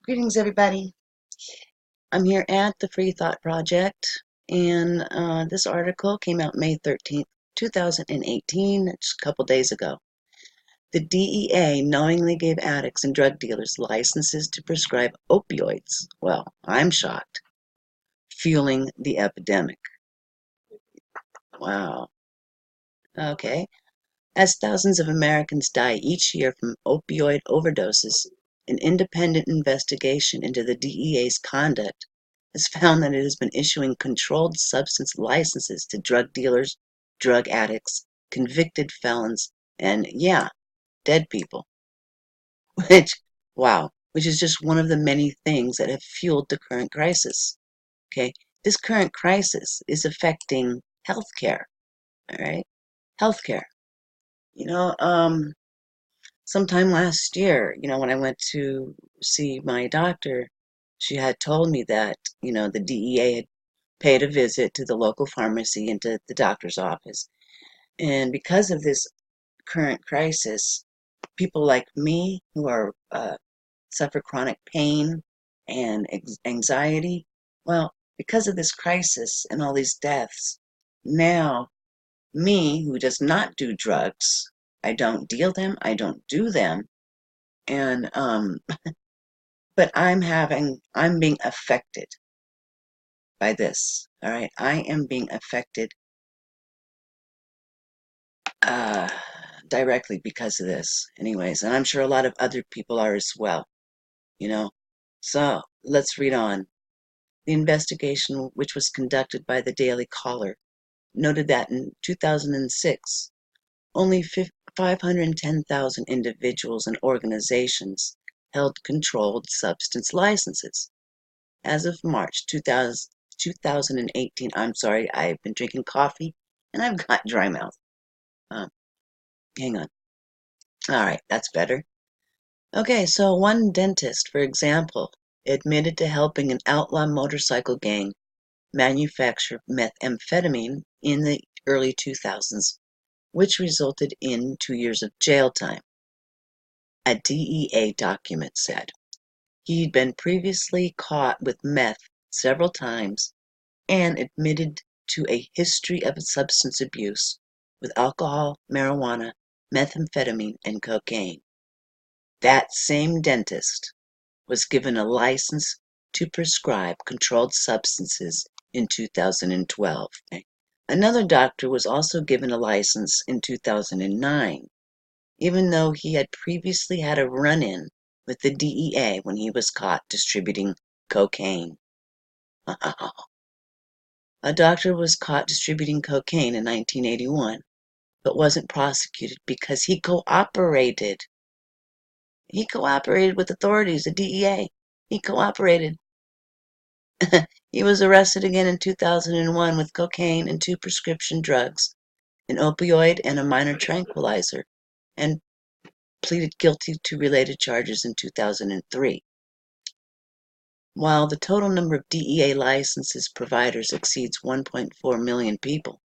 Greetings, everybody. I'm here at the Free Thought Project, and this article came out May 13th, 2018, just a couple days ago. The DEA knowingly gave addicts and drug dealers licenses to prescribe opioids. Well, I'm shocked. Fueling the epidemic. Wow. Okay. As thousands of Americans die each year from opioid overdoses, an independent investigation into the DEA's conduct has found that it has been issuing controlled substance licenses to drug dealers, drug addicts, convicted felons, and, yeah, dead people. Which, wow, which is just one of the many things that have fueled the current crisis. Okay, this current crisis is affecting healthcare, all right? Healthcare. You know, sometime last year, when I went to see my doctor, she had told me that, the DEA had paid a visit to the local pharmacy and to the doctor's office. And because of this current crisis, people like me who are suffer chronic pain and anxiety, well, because of this crisis and all these deaths, now me who does not do drugs, I don't deal them, I don't do them, and but I'm being affected by this. All right, I am being affected uh directly because of this, anyways, and I'm sure a lot of other people are as well, you know. So let's read on. The investigation, which was conducted by the Daily Caller, noted that in 2006, only 510,000 individuals and organizations held controlled substance licenses. As of March 2018, I'm sorry, I've been drinking coffee and I've got dry mouth. Um, Hang on. All right, that's better. Okay, so one dentist, for example, admitted to helping an outlaw motorcycle gang manufacture methamphetamine in the early 2000s, which resulted in 2 years of jail time. A DEA document said he'd been previously caught with meth several times and admitted to a history of substance abuse with alcohol, marijuana, methamphetamine, and cocaine. That same dentist was given a license to prescribe controlled substances in 2012. Another doctor was also given a license in 2009, even though he had previously had a run-in with the DEA when he was caught distributing cocaine. A doctor was caught distributing cocaine in 1981, but wasn't prosecuted because he cooperated. He cooperated with authorities, the DEA. He cooperated. He was arrested again in 2001 with cocaine and 2 prescription drugs, an opioid and a minor tranquilizer, and pleaded guilty to related charges in 2003. While the total number of DEA licenses providers exceeds 1.4 million people,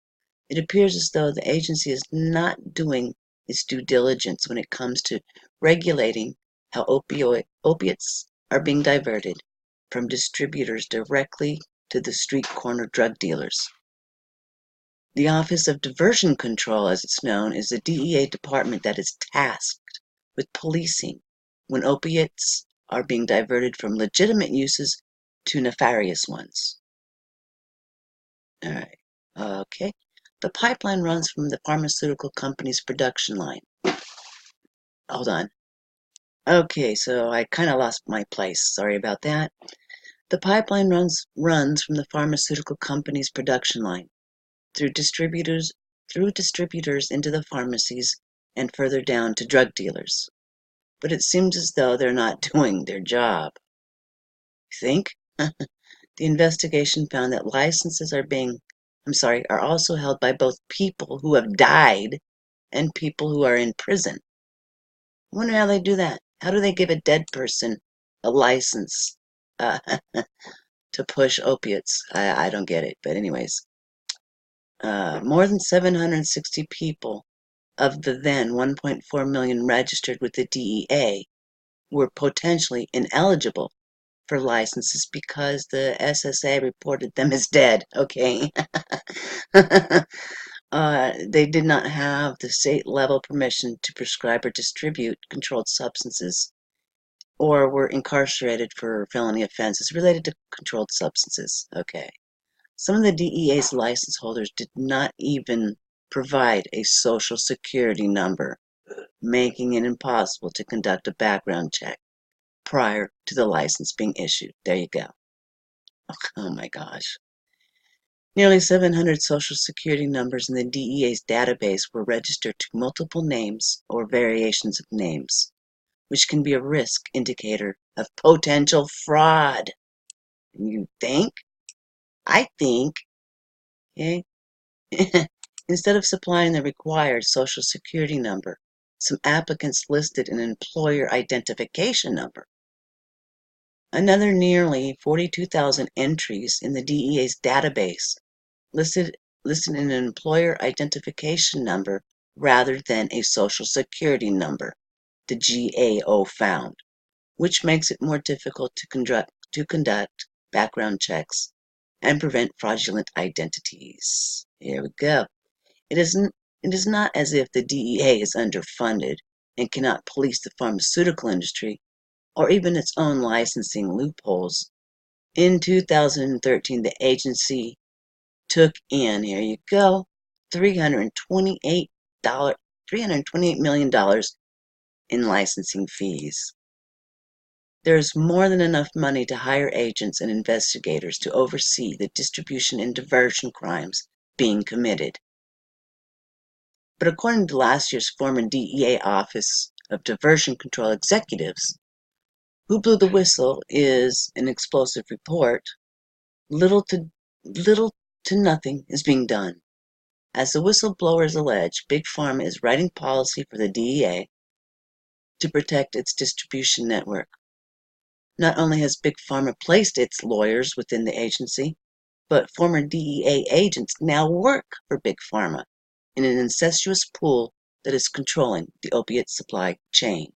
it appears as though the agency is not doing its due diligence when it comes to regulating how opiates are being diverted from distributors directly to the street corner drug dealers. The Office of Diversion Control, as it's known, is a DEA department that is tasked with policing when opiates are being diverted from legitimate uses to nefarious ones. All right. Okay. The pipeline runs from the pharmaceutical company's production line. Hold on. Okay, so I kind of lost my place. Sorry about that. The pipeline runs from the pharmaceutical company's production line through distributors into the pharmacies and further down to drug dealers. But it seems as though they're not doing their job. You think? The investigation found that licenses are also held by both people who have died and people who are in prison. I wonder how they do that. How do they give a dead person a license to push opiates? I don't get it. But anyways, more than 760 people of the then 1.4 million registered with the DEA were potentially ineligible for licenses because the SSA reported them as dead, okay? They did not have the state-level permission to prescribe or distribute controlled substances, or were incarcerated for felony offenses related to controlled substances, okay? Some of the DEA's license holders did not even provide a social security number, making it impossible to conduct a background check prior to the license being issued. There you go. Oh my gosh. Nearly 700 social security numbers in the DEA's database were registered to multiple names or variations of names, which can be a risk indicator of potential fraud. You think? I think. Okay? Instead of supplying the required social security number, some applicants listed an employer identification number. Another nearly 42,000 entries in the DEA's database listed an employer identification number rather than a social security number, the GAO found, which makes it more difficult to conduct background checks and prevent fraudulent identities. Here we go. It is not as if the DEA is underfunded and cannot police the pharmaceutical industry or even its own licensing loopholes. In 2013, the agency took in, here you go, $328 million in licensing fees. There's more than enough money to hire agents and investigators to oversee the distribution and diversion crimes being committed. But according to last year's former DEA Office of Diversion Control executives, who blew the whistle is an explosive report, little to nothing is being done. As the whistleblowers allege, Big Pharma is writing policy for the DEA to protect its distribution network. Not only has Big Pharma placed its lawyers within the agency, but former DEA agents now work for Big Pharma in an incestuous pool that is controlling the opiate supply chain.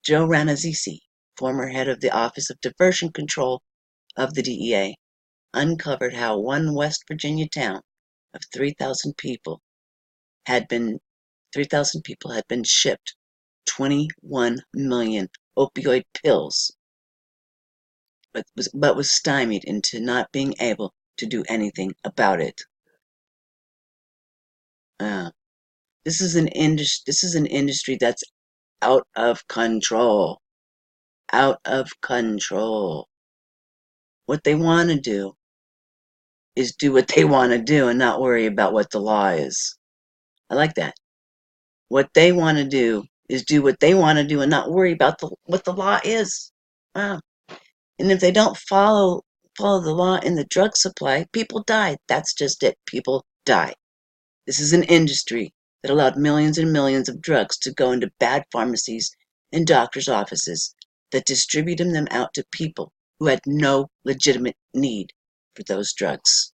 Joe Ranazzisi, former head of the Office of Diversion Control of the DEA, uncovered how one West Virginia town of 3,000 people had been shipped 21 million opioid pills, but was stymied into not being able to do anything about it. This is an industry that's out of control. Out of control. What they want to do is do what they want to do and not worry about what the law is. I like that. What they want to do is do what they want to do and not worry about what the law is. Wow. And if they don't follow the law in the drug supply, people die. That's just it. People die. This is an industry that allowed millions and millions of drugs to go into bad pharmacies and doctors' offices that distributed them out to people who had no legitimate need for those drugs.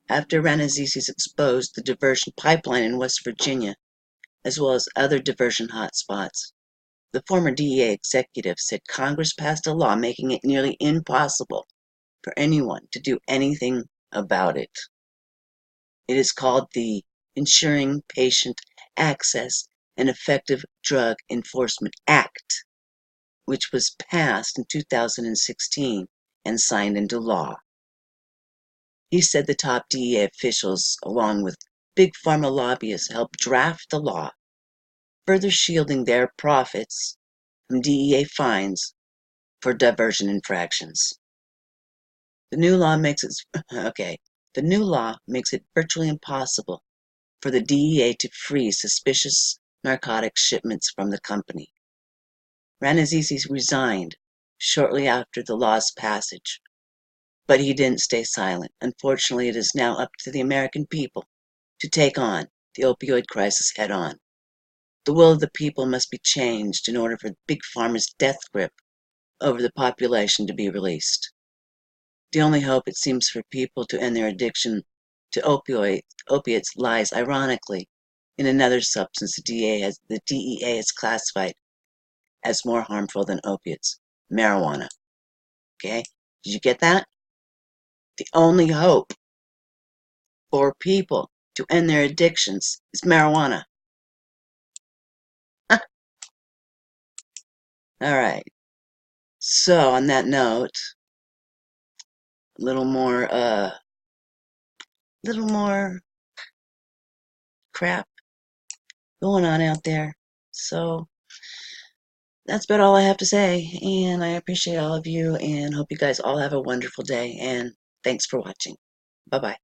After Ranazzisi's exposed the diversion pipeline in West Virginia, as well as other diversion hotspots, the former DEA executive said Congress passed a law making it nearly impossible for anyone to do anything about it. It is called the Ensuring Patient Access and Effective Drug Enforcement Act, which was passed in 2016 and signed into law. He said the top DEA officials, along with Big Pharma lobbyists, helped draft the law, further shielding their profits from DEA fines for diversion infractions. The new law makes it virtually impossible for the DEA to freeze suspicious narcotics shipments from the company. Ranazzisi resigned shortly after the law's passage, but he didn't stay silent. Unfortunately, it is now up to the American people to take on the opioid crisis head on. The will of the people must be changed in order for Big Pharma's death grip over the population to be released. The only hope, it seems, for people to end their addiction to opiates lies, ironically, in another substance the DEA has classified as more harmful than opiates, marijuana. Okay? Did you get that? The only hope for people to end their addictions is marijuana. All right. So on that note, a little more crap going on out there. So that's about all I have to say, and I appreciate all of you and hope you guys all have a wonderful day, and thanks for watching. Bye-bye.